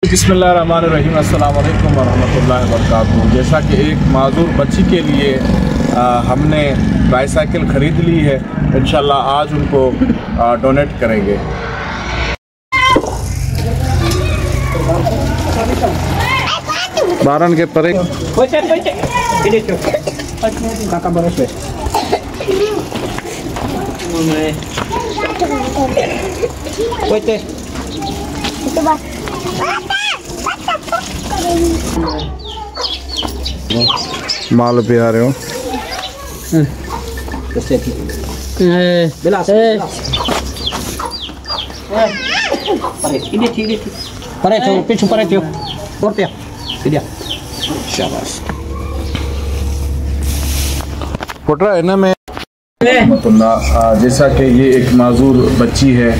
बिस्मिल्लाहिर्रहमानिर्रहीम, अस्सलाम वालेकुम वरहमतुल्लाहि वबरकातुहू। जैसा कि एक माजूर बच्ची के लिए हमने ट्राईसाइकिल ख़रीद ली है, इंशाल्लाह आज उनको डोनेट करेंगे। बारन के परे माल पे आ रहे हो पोटरा है ना। मैं जैसा कि ये एक माजूर बच्ची है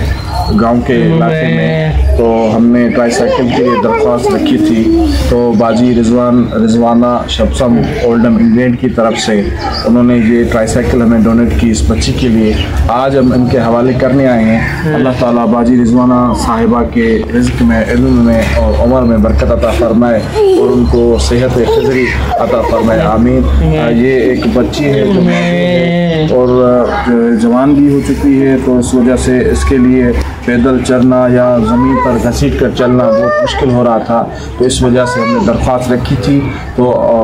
गांव के इलाके में, तो हमने ट्राईसाइकिल के लिए दरख्वास्त रखी थी, तो बाजी रिजवाना शबसम ओल्डम इंग्लैंड की तरफ से उन्होंने ये ट्राईसाइकिल हमें डोनेट की इस बच्ची के लिए। आज हम इनके हवाले करने आए हैं। अल्लाह ताला बाजी रिजवाना साहिबा के रिज़्क़ में, इल्म में और उम्र में बरकत अता फरमाए और उनको सेहत खज़री अता फरमाए, आमीन। ये एक बच्ची है और जवान भी हो चुकी है, तो इस वजह से इसके लिए पैदल चलना या ज़मीन पर घसीट कर चलना बहुत मुश्किल हो रहा था, तो इस वजह से हमने दरख्वास्त रखी थी। तो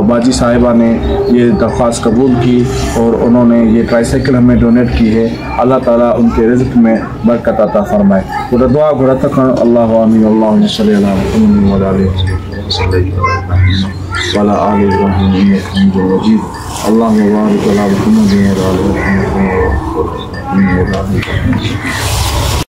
बाजी साहिबा ने ये दरख्वास्त कबूल की और उन्होंने ये ट्राईसाइकिल हमें डोनेट की है। अल्लाह ताला उनके रिज़्क़ में बरकत अता फरमाए। पूरा दुआ घोड़ा तक अल्लाह आमीन। अल्लाहुम्मा सल्ली अला मुहम्मद व अला आलि मुहम्मद व अला आलि इब्राहीम इन्नका हमीदुम मजीद। अल्लाहुम्मा बारिक अला मुहम्मद व अला आलि मुहम्मद।